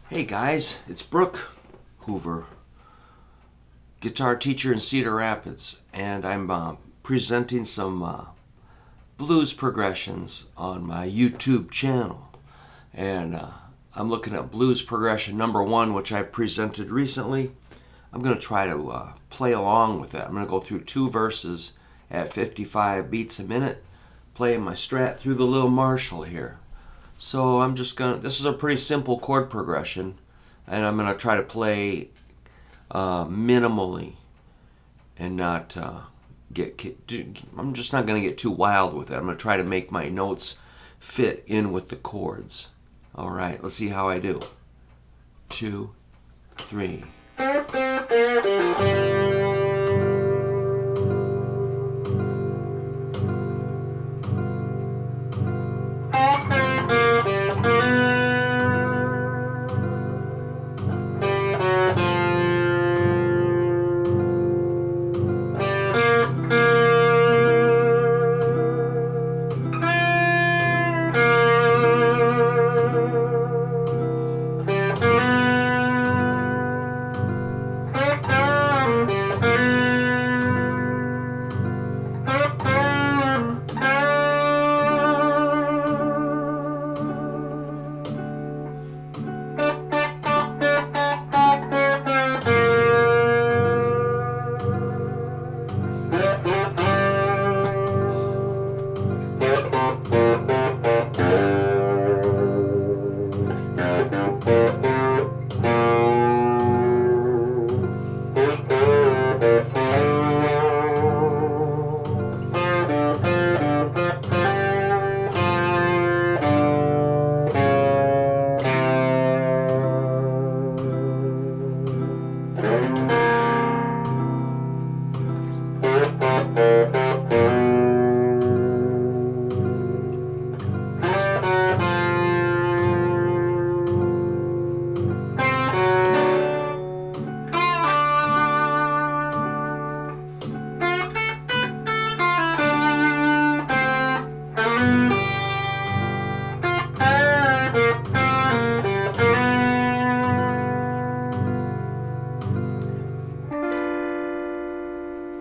Hey guys, it's Brook, Hoover, guitar teacher in Cedar Rapids, and I'm presenting some blues progressions on my YouTube channel. And I'm looking at blues progression number 1, which I've presented recently. I'm going to try to play along with that. I'm going to go through 2 verses at 55 beats a minute, playing my Strat through the little Marshall here. So this is a pretty simple chord progression, and I'm going to try to play minimally and not I'm just not going to get too wild with it. I'm going to try to make my notes fit in with the chords. All right, let's see how I do. 2, 3.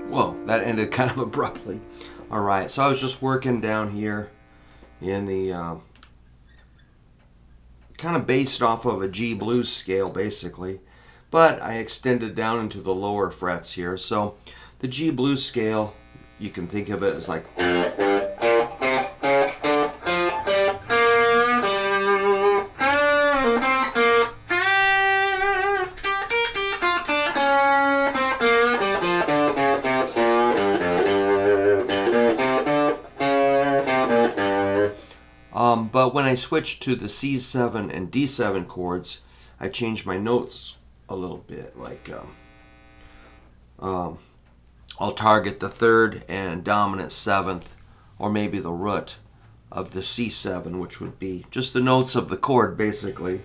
Whoa, that ended kind of abruptly. All right, so I was just working down here in the kind of based off of a G blues scale, basically, but I extended down into the lower frets here. So the G blues scale, you can think of it as like but when I switched to the C7 and D7 chords, I changed my notes a little bit. Like I'll target the 3rd and dominant 7th, or maybe the root of the C7, which would be just the notes of the chord, basically.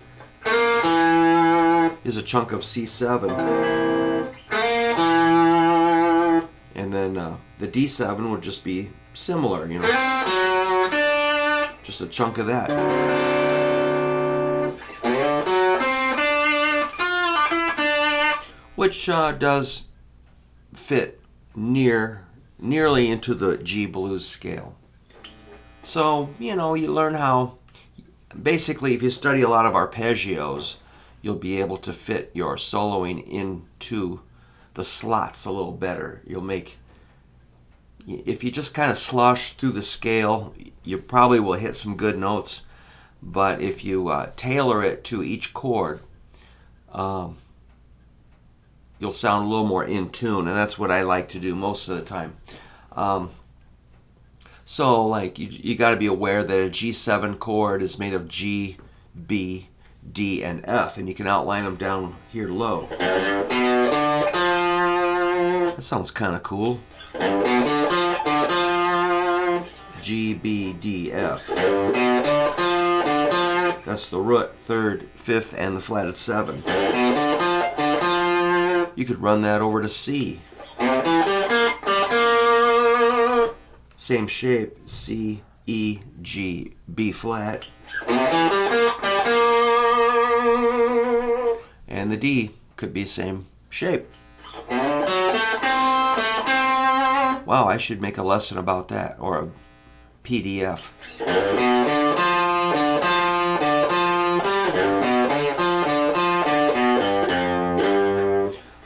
Is a chunk of C7. And then the D7 would just be similar, just a chunk of that. Which does fit nearly into the G blues scale. So, you learn how, basically, if you study a lot of arpeggios, you'll be able to fit your soloing into the slots a little better. If you just kind of slosh through the scale, you probably will hit some good notes. But if you tailor it to each chord, you'll sound a little more in tune, and that's what I like to do most of the time. So, like, you got to be aware that a G7 chord is made of G, B, D, and F, and you can outline them down here low. That sounds kind of cool. G, B, D, F. That's the root, 3rd, 5th, and the flatted 7. You could run that over to C. Same shape, C, E, G, B flat. And the D could be same shape. Wow, I should make a lesson about that, or a PDF.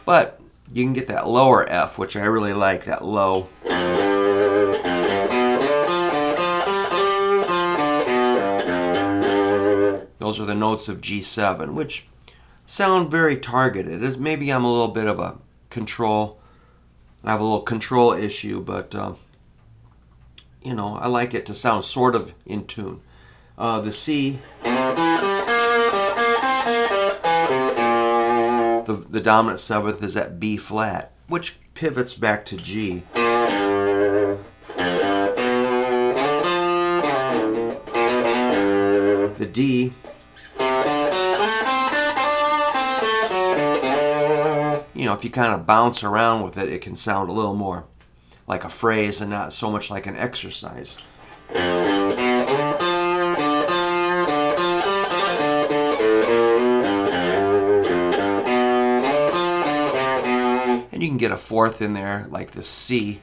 But you can get that lower F, which I really like, that low. Those are the notes of G7, which sound very targeted. Maybe I'm a little bit of a control. I have a little control issue, but you know, I like it to sound sort of in tune. The C, the dominant seventh is at B flat, which pivots back to G. The D, you know, if you kind of bounce around with it, it can sound a little more like a phrase and not so much like an exercise. And you can get a fourth in there, like the C.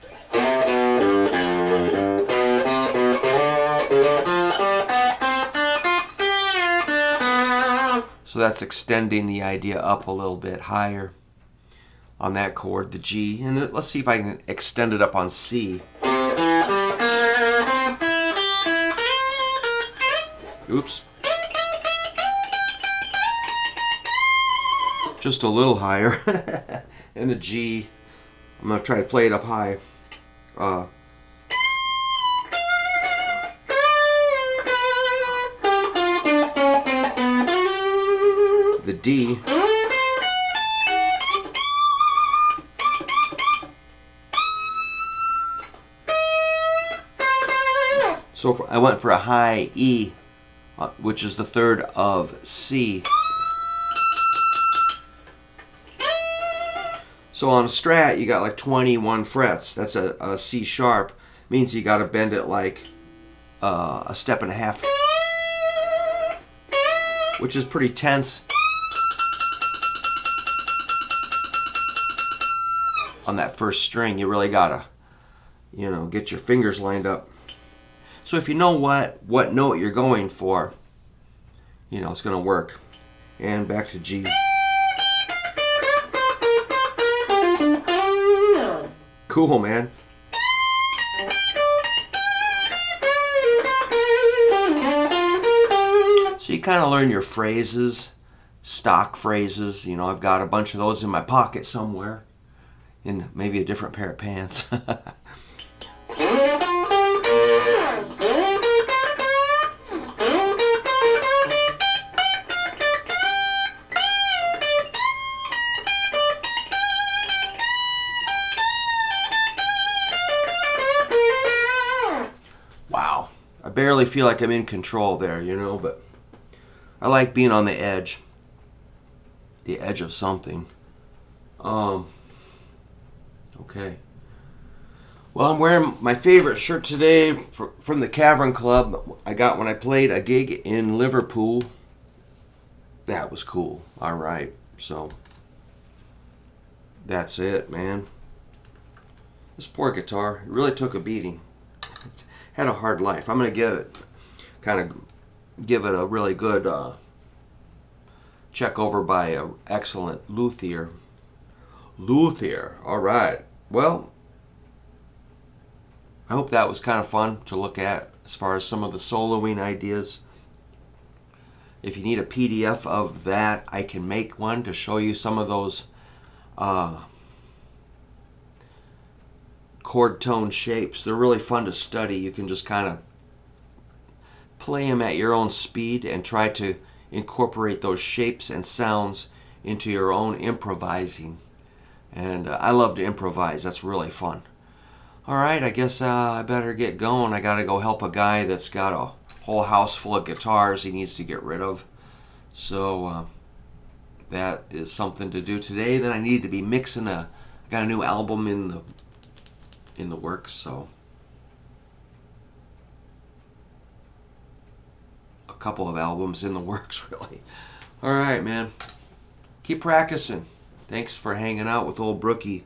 So that's extending the idea up a little bit higher on that chord, the G. And let's see if I can extend it up on C. Oops. Just a little higher. And the G, I'm going to try to play it up high. The D. So I went for a high E, which is the third of C. So on a strat, you got like 21 frets. That's a C sharp. Means you got to bend it like a step and a half, which is pretty tense on that first string. You really gotta, you know, get your fingers lined up. So if you know what note you're going for, you know, it's gonna work. And back to G. Cool, man. So you kind of learn your phrases, stock phrases. You know, I've got a bunch of those in my pocket somewhere, in maybe a different pair of pants. Wow, I barely feel like I'm in control there, you know, but I like being on the edge of something. Okay. Well, I'm wearing my favorite shirt today from the Cavern Club. I got when I played a gig in Liverpool. That was cool. All right. So that's it, man. This poor guitar, it really took a beating. It had a hard life. I'm going to give it a really good check over by an excellent luthier. All right. Well, I hope that was kind of fun to look at as far as some of the soloing ideas. If you need a PDF of that, I can make one to show you some of those chord tone shapes. They're really fun to study. You can just kind of play them at your own speed and try to incorporate those shapes and sounds into your own improvising. And I love to improvise. That's really fun. All right, I guess I better get going. I got to go help a guy that's got a whole house full of guitars he needs to get rid of. So that is something to do today. Then I need to be mixing I got a new album in the works, so a couple of albums in the works, really. All right, man. keep practicing. Thanks for hanging out with old Brookie.